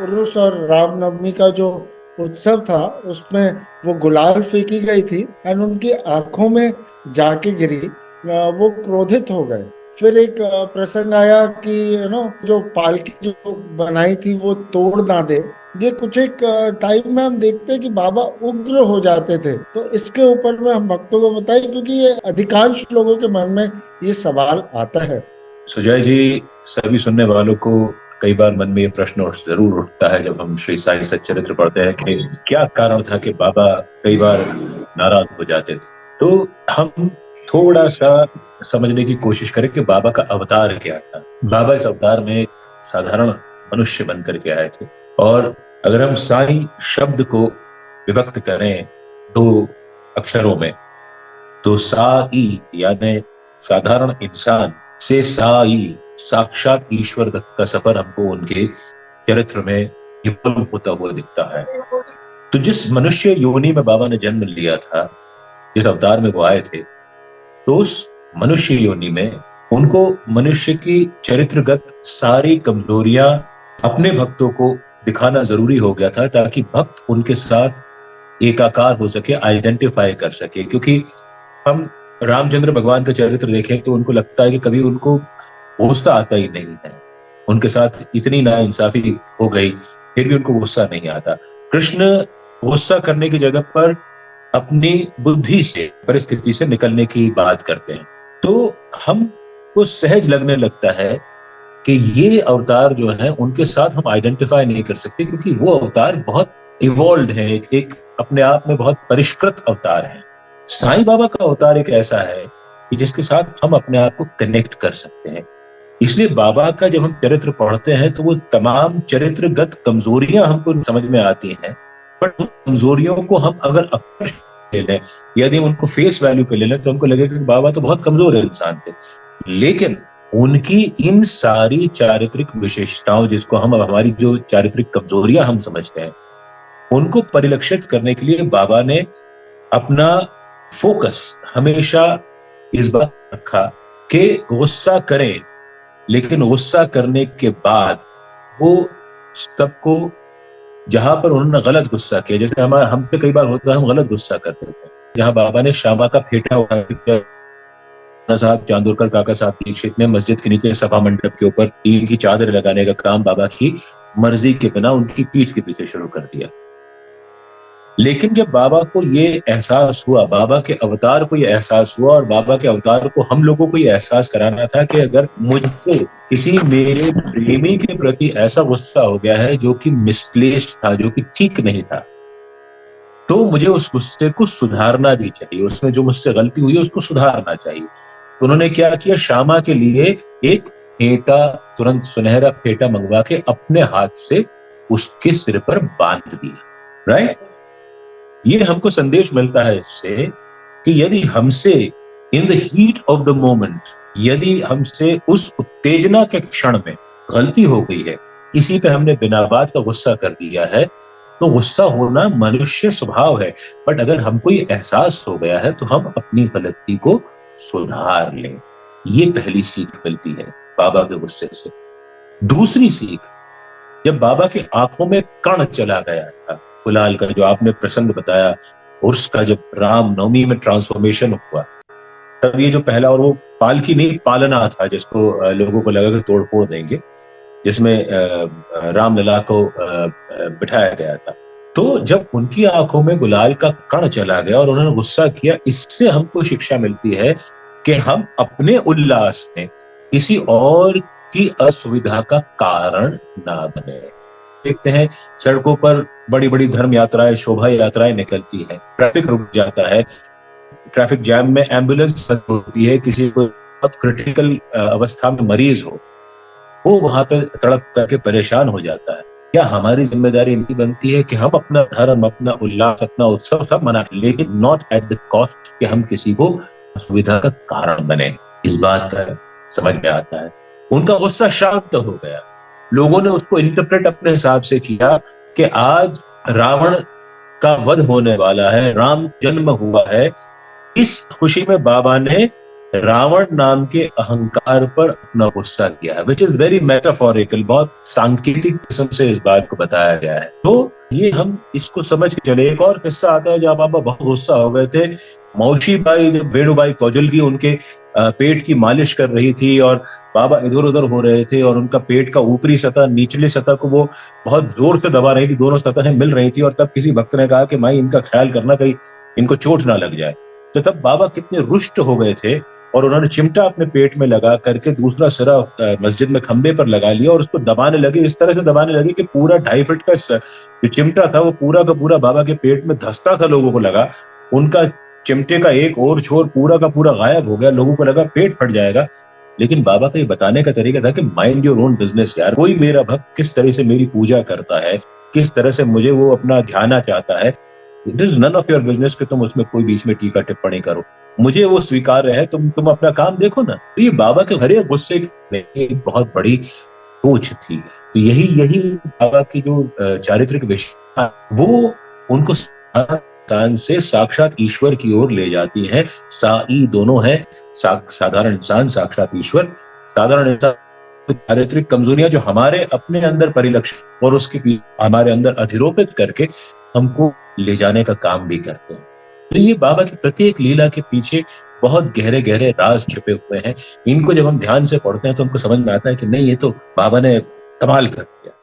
उर्स और रामनवमी का जो उत्सव था उसमें वो गुलाल फेंकी गई थी एंड उनकी आंखों में जाके गिरी। वो क्रोधित हो गए। फिर एक प्रसंग आया कि जो पालकी जो बनाई थी वो तोड़ ना दे। ये कुछ एक टाइम में हम देखते हैं कि बाबा उग्र हो जाते थे। तो इसके ऊपर में हम भक्तों को बताइए, क्योंकि ये अधिकांश लोगों के मन में ये सवाल आता है। सुजय जी, सभी सुनने वालों को कई बार मन में ये प्रश्न जरूर उठता है जब हम श्री साईं सच्चरित्र पढ़ते हैं कि क्या कारण था कि बाबा कई बार नाराज हो जाते थे। तो हम थोड़ा सा समझने की कोशिश करें कि बाबा का अवतार क्या था। बाबा इस अवतार में एक साधारण मनुष्य बनकर के आए थे। और अगर हम साईं शब्द को विभक्त करें दो अक्षरों में, तो साई यानी साधारण इंसान से साई साक्षात ईश्वर तक का सफर हमको उनके चरित्र में इवॉल्व होता हुआ दिखता है। तो जिस मनुष्य योनि में बाबा ने जन्म लिया था, जिस अवतार में वो आए थे, तो उस मनुष्य योनि में उनको मनुष्य की चरित्रगत सारी कमजोरियां अपने भक्तों को दिखाना जरूरी हो गया था, ताकि भक्त उनके साथ एकाकार हो सके, आइडेंटिफाई कर सके। क्योंकि हम रामचंद्र भगवान का चरित्र देखें तो उनको लगता है कि कभी उनको गुस्सा आता ही नहीं है। उनके साथ इतनी नाइंसाफी हो गई, फिर भी उनको गुस्सा नहीं आता। कृष्ण गुस्सा करने की जगह पर अपनी बुद्धि से, परिस्थिति से निकलने की बात करते हैं। तो हमको सहज लगने लगता है कि ये अवतार जो है उनके साथ हम आइडेंटिफाई नहीं कर सकते, क्योंकि वो अवतार बहुत इवॉल्व है, एक अपने आप में बहुत परिष्कृत अवतार है। साईं बाबा का अवतार एक ऐसा है कि जिसके साथ हम अपने आप को कनेक्ट कर सकते हैं। इसलिए बाबा का जब हम चरित्र पढ़ते हैं तो वो तमाम चरित्रगत कमजोरियां हमको समझ में आती हैं, बट उन कमजोरियों को हम अगर अक्सर ले लें, यदि हम उनको फेस वैल्यू पे ले लें, तो हमको लगेगा कि बाबा तो बहुत कमजोर इंसान थे। लेकिन उनकी इन सारी चारित्रिक विशेषताओं, जिसको हम हमारी जो चारित्रिक कमजोरियां हम समझते हैं, उनको परिलक्षित करने के लिए बाबा ने अपना फोकस हमेशा इस बात रखा कि गुस्सा करें, लेकिन गुस्सा करने के बाद वो सबको, जहां पर उन्होंने गलत गुस्सा किया, जैसे हमारा हमसे कई बार होता है, हम गलत गुस्सा करते थे। जहां बाबा ने श्यामा का फेंटा उठाया, साहब चांदोरकर काका साहब दीक्षित ने मस्जिद के नीचे सभा मंडप के ऊपर टीन की चादर लगाने का काम बाबा की मर्जी के बिना उनकी पीठ के पीछे शुरू कर दिया। लेकिन जब बाबा को ये एहसास हुआ, बाबा के अवतार को ये एहसास हुआ, और बाबा के अवतार को हम लोगों को ये एहसास कराना था कि अगर मुझसे किसी मेरे प्रेमी के प्रति ऐसा गुस्सा हो गया है जो कि मिसप्लेस्ड था, जो कि ठीक नहीं था, तो मुझे उस गुस्से को सुधारना भी चाहिए, उसमें जो मुझसे गलती हुई है उसको सुधारना चाहिए। तो उन्होंने क्या किया, श्यामा के लिए एक फेंटा, तुरंत सुनहरा फेंटा मंगवा के अपने हाथ से उसके सिर पर बांध दिया। राइट? ये हमको संदेश मिलता है इससे कि यदि हमसे in the heat of the moment, यदि हमसे उस उत्तेजना के क्षण में गलती हो गई है, किसी पे हमने बिना बात का गुस्सा कर दिया है, तो गुस्सा होना मनुष्य स्वभाव है। बट अगर हमको ये एहसास हो गया है तो हम अपनी गलती को सुधार लें। ये पहली सीख मिलती है बाबा के गुस्से से। दूसरी सीख, जब बाबा की आंखों में कण चला गया था, गुलाल का जो आपने प्रसंग बताया, उर्स का जब रामनवमी में ट्रांसफॉर्मेशन हुआ, तब ये जो पहला, और वो पालकी नहीं पालना था जिसको लोगों को लगा कि तोड़ फोड़ देंगे, जिसमें रामलला को बिठाया गया था। तो जब उनकी आंखों में गुलाल का कण चला गया और उन्होंने गुस्सा किया, इससे हमको शिक्षा मिलती है कि हम अपने उल्लास में किसी और की असुविधा का कारण ना बने। देखते हैं सड़कों पर बड़ी बड़ी धर्म यात्राएं, शोभा यात्राएं निकलती हैं, ट्रैफिक रुक जाता है, ट्रैफिक जैम में एम्बुलेंस होती है, किसी को बहुत क्रिटिकल अवस्था में मरीज हो, वो वहां पे तड़प करके परेशान हो जाता है। क्या हमारी जिम्मेदारी नहीं बनती है कि हम अपना धर्म, अपना उल्लास, अपना उत्सव सब मनाएं, लेकिन नॉट एट द कॉस्ट कि हम किसी को असुविधा का कारण बने। इस बात का समझ में आता है। उनका गुस्सा शांत हो गया, लोगों ने उसको इंटरप्रेट अपने हिसाब से किया कि आज रावण का वध होने वाला है, राम जन्म हुआ है, इस खुशी में बाबा ने रावण नाम के अहंकार पर अपना गुस्सा किया है, विच इज वेरी मेटाफोरिकल, बहुत सांकेतिक किस्म से इस बात को बताया गया है। तो ये हम इसको समझ के चले। एक और किस्सा आता है जब बाबा बहुत गुस्सा हो गए थे। मौशी बाई, जब वेणुबाई कौजल की उनके पेट की मालिश कर रही थी और बाबा इधर उधर हो रहे थे और उनका पेट का ऊपरी सतह निचली सतह को वो बहुत जोर से दबा रही थी, दोनों सतहें मिल रही थी, और तब किसी भक्त ने कहा कि माई इनका ख्याल करना, कहीं इनको चोट ना लग जाए। तो तब बाबा कितने रुष्ट हो गए थे और उन्होंने चिमटा अपने पेट में लगा करके दूसरा सिरा मस्जिद में खंबे पर लगा लिया और उसको दबाने लगे, इस तरह से दबाने लगे कि पूरा 2.5 फीट का जो चिमटा था वो पूरा का पूरा बाबा के पेट में धंसता था। लोगों को लगा उनका चिमटे का एक और छोर पूरा का पूरा गायब हो गया, लोगों को लगा पेट फट जाएगा। लेकिन बाबा का ये बताने का तरीका था कि माइंड योर ओन बिजनेस यार, कोई मेरा भक्त किस तरह से मेरी पूजा करता है, किस तरह से मुझे वो अपना ध्यान चाहता है, it is none of your business कि तुम उसमें कोई बीच में टीका टिप्पणी करो। मुझे वो स्वीकार्य है, तुम अपना काम देखो ना। तो ये बाबा के हरे गुस्से में एक बहुत बड़ी सोच थी। तो यही बाबा की जो चारित्रिक विशेषता वो उनको इंसान से साक्षात ईश्वर की ओर ले जाती है। साई दोनों है, साधारण इंसान साक्षात ईश्वर, साधारण इंसान चारित्रिक कमजोरियां जो हमारे अपने अंदर परिलक्षित और उसके हमारे अंदर अधिरोपित करके हमको ले जाने का काम भी करते हैं। तो ये बाबा की प्रत्येक लीला के पीछे बहुत गहरे गहरे राज छिपे हुए हैं। इनको जब हम ध्यान से पढ़ते हैं तो हमको समझ में आता है कि नहीं, ये तो बाबा ने कमाल कर दिया।